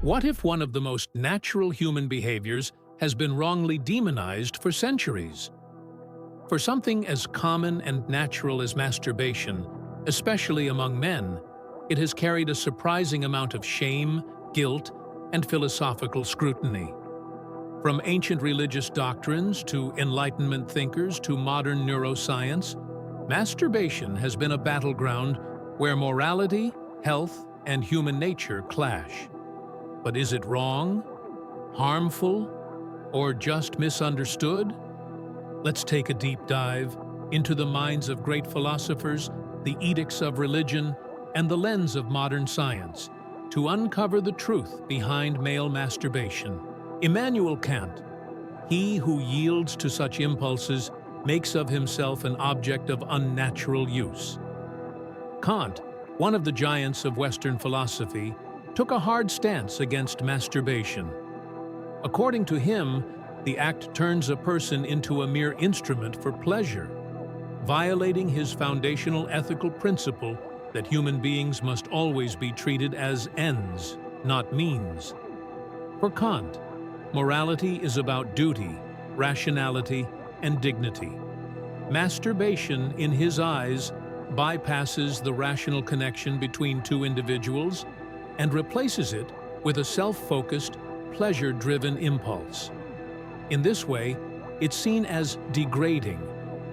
What if one of the most natural human behaviors has been wrongly demonized for centuries? For something as common and natural as masturbation, especially among men, it has carried a surprising amount of shame, guilt, and philosophical scrutiny. From ancient religious doctrines to Enlightenment thinkers to modern neuroscience, masturbation has been a battleground where morality, health, and human nature clash. But is it wrong, harmful, or just misunderstood? Let's take a deep dive into the minds of great philosophers, the edicts of religion, and the lens of modern science to uncover the truth behind male masturbation. Immanuel Kant, he who yields to such impulses makes of himself an object of unnatural use. Kant, one of the giants of Western philosophy, took a hard stance against masturbation. According to him, the act turns a person into a mere instrument for pleasure, violating his foundational ethical principle that human beings must always be treated as ends, not means. For Kant, morality is about duty, rationality, and dignity. Masturbation, in his eyes, bypasses the rational connection between two individuals and replaces it with a self-focused, pleasure-driven impulse. In this way, it's seen as degrading,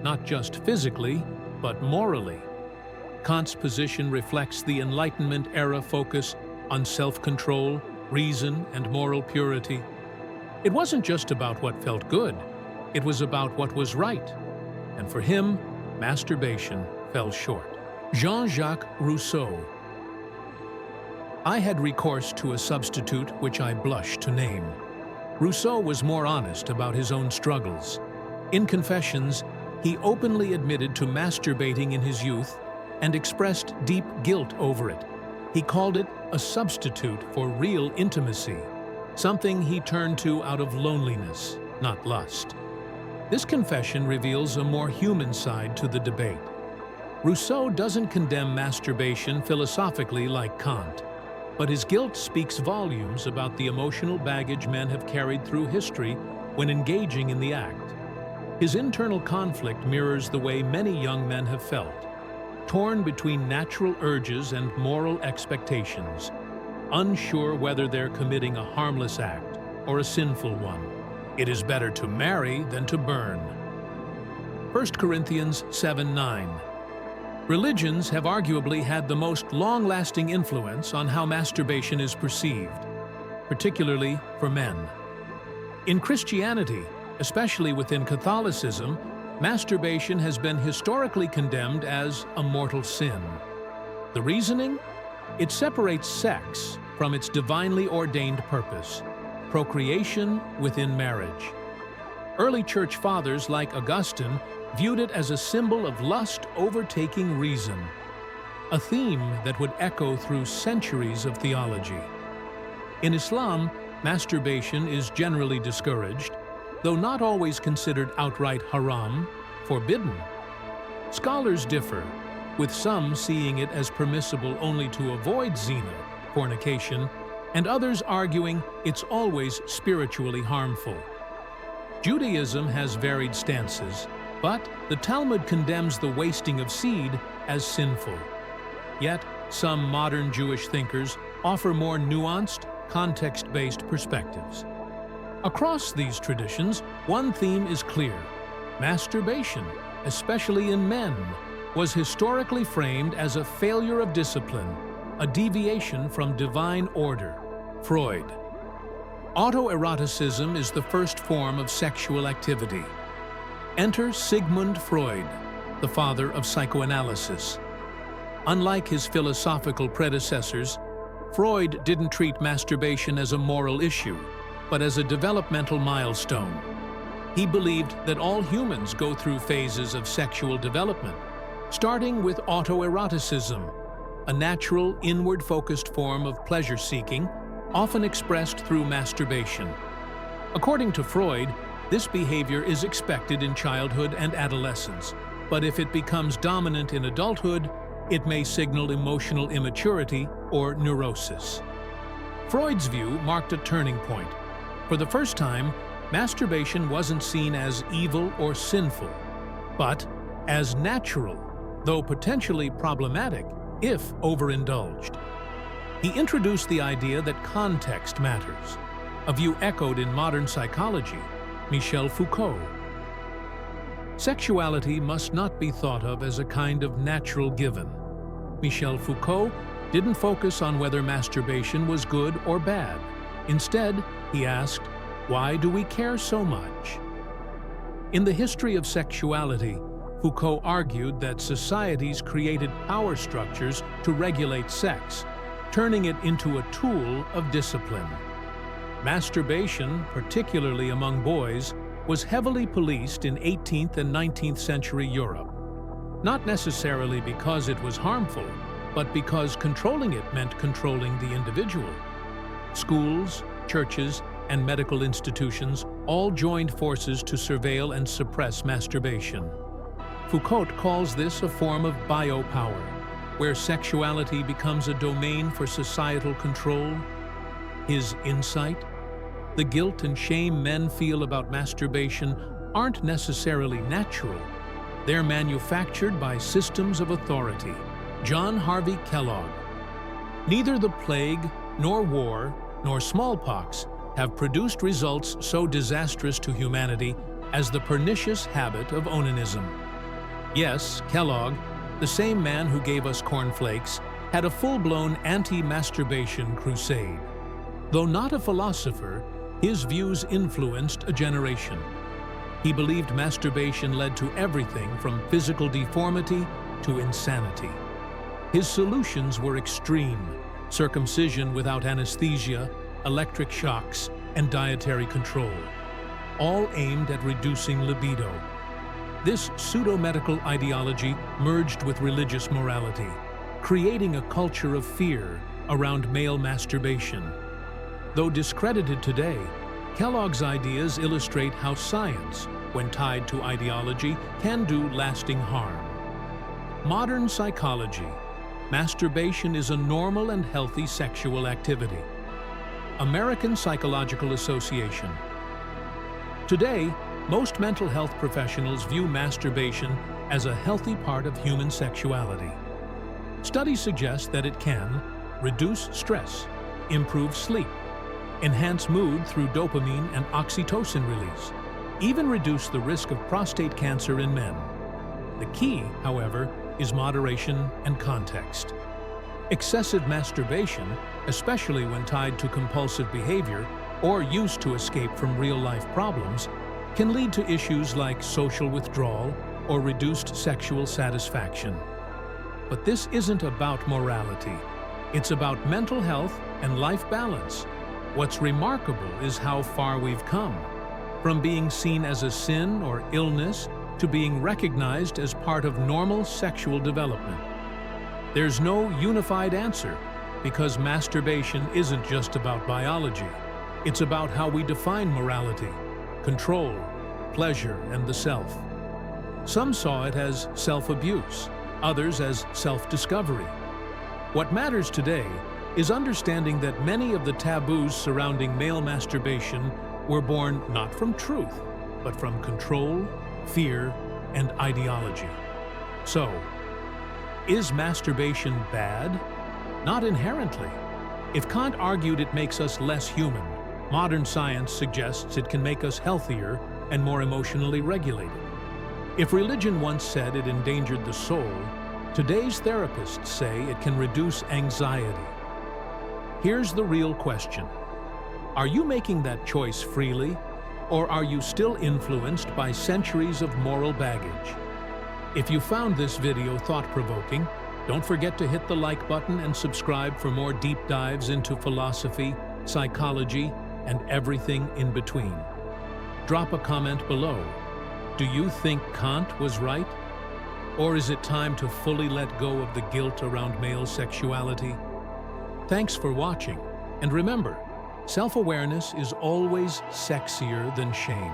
not just physically, but morally. Kant's position reflects the Enlightenment era focus on self-control, reason, and moral purity. It wasn't just about what felt good, it was about what was right. And for him, masturbation fell short. Jean-Jacques Rousseau. I had recourse to a substitute which I blush to name. Rousseau was more honest about his own struggles. In Confessions, he openly admitted to masturbating in his youth and expressed deep guilt over it. He called it a substitute for real intimacy, something he turned to out of loneliness, not lust. This confession reveals a more human side to the debate. Rousseau doesn't condemn masturbation philosophically like Kant, but his guilt speaks volumes about the emotional baggage men have carried through history when engaging in the act. His internal conflict mirrors the way many young men have felt, torn between natural urges and moral expectations, unsure whether they're committing a harmless act or a sinful one. It is better to marry than to burn. 1 Corinthians 7:9. Religions have arguably had the most long-lasting influence on how masturbation is perceived, particularly for men. In Christianity, especially within Catholicism, masturbation has been historically condemned as a mortal sin. The reasoning? It separates sex from its divinely ordained purpose, procreation within marriage. Early church fathers like Augustine viewed it as a symbol of lust overtaking reason, a theme that would echo through centuries of theology. In Islam, masturbation is generally discouraged, though not always considered outright haram, forbidden. Scholars differ, with some seeing it as permissible only to avoid zina, fornication, and others arguing it's always spiritually harmful. Judaism has varied stances, but the Talmud condemns the wasting of seed as sinful. Yet, some modern Jewish thinkers offer more nuanced, context-based perspectives. Across these traditions, one theme is clear. Masturbation, especially in men, was historically framed as a failure of discipline, a deviation from divine order. Freud. Autoeroticism is the first form of sexual activity. Enter Sigmund Freud, the father of psychoanalysis. Unlike his philosophical predecessors, Freud didn't treat masturbation as a moral issue, but as a developmental milestone. He believed that all humans go through phases of sexual development, starting with autoeroticism, a natural, inward-focused form of pleasure-seeking, often expressed through masturbation. According to Freud, this behavior is expected in childhood and adolescence, but if it becomes dominant in adulthood, it may signal emotional immaturity or neurosis. Freud's view marked a turning point. For the first time, masturbation wasn't seen as evil or sinful, but as natural, though potentially problematic if overindulged. He introduced the idea that context matters, a view echoed in modern psychology, Michel Foucault. Sexuality must not be thought of as a kind of natural given. Michel Foucault didn't focus on whether masturbation was good or bad. Instead, he asked, why do we care so much? In the history of sexuality, Foucault argued that societies created power structures to regulate sex, turning it into a tool of discipline. Masturbation, particularly among boys, was heavily policed in 18th and 19th century Europe. Not necessarily because it was harmful, but because controlling it meant controlling the individual. Schools, churches, and medical institutions all joined forces to surveil and suppress masturbation. Foucault calls this a form of biopower, where sexuality becomes a domain for societal control. His insight? The guilt and shame men feel about masturbation aren't necessarily natural. They're manufactured by systems of authority. John Harvey Kellogg. Neither the plague, nor war, nor smallpox have produced results so disastrous to humanity as the pernicious habit of onanism. Yes, Kellogg, the same man who gave us cornflakes, had a full-blown anti-masturbation crusade. Though not a philosopher, his views influenced a generation. He believed masturbation led to everything from physical deformity to insanity. His solutions were extreme: circumcision without anesthesia, electric shocks, and dietary control, all aimed at reducing libido. This pseudo-medical ideology merged with religious morality, creating a culture of fear around male masturbation. Though discredited today, Kellogg's ideas illustrate how science, when tied to ideology, can do lasting harm. Modern psychology. Masturbation is a normal and healthy sexual activity. American Psychological Association. Today, most mental health professionals view masturbation as a healthy part of human sexuality. Studies suggest that it can reduce stress, improve sleep, enhance mood through dopamine and oxytocin release, even reduce the risk of prostate cancer in men. The key, however, is moderation and context. Excessive masturbation, especially when tied to compulsive behavior or used to escape from real-life problems, can lead to issues like social withdrawal or reduced sexual satisfaction. But this isn't about morality. It's about mental health and life balance. What's remarkable is how far we've come, from being seen as a sin or illness to being recognized as part of normal sexual development. There's no unified answer, because masturbation isn't just about biology. It's about how we define morality, control, pleasure, and the self. Some saw it as self-abuse, others as self-discovery. What matters today is understanding that many of the taboos surrounding male masturbation were born not from truth, but from control, fear, and ideology. So, is masturbation bad? Not inherently. If Kant argued it makes us less human, modern science suggests it can make us healthier and more emotionally regulated. If religion once said it endangered the soul, today's therapists say it can reduce anxiety. Here's the real question. Are you making that choice freely, or are you still influenced by centuries of moral baggage? If you found this video thought-provoking, don't forget to hit the like button and subscribe for more deep dives into philosophy, psychology, and everything in between. Drop a comment below. Do you think Kant was right? Or is it time to fully let go of the guilt around male sexuality? Thanks for watching, and remember, self-awareness is always sexier than shame.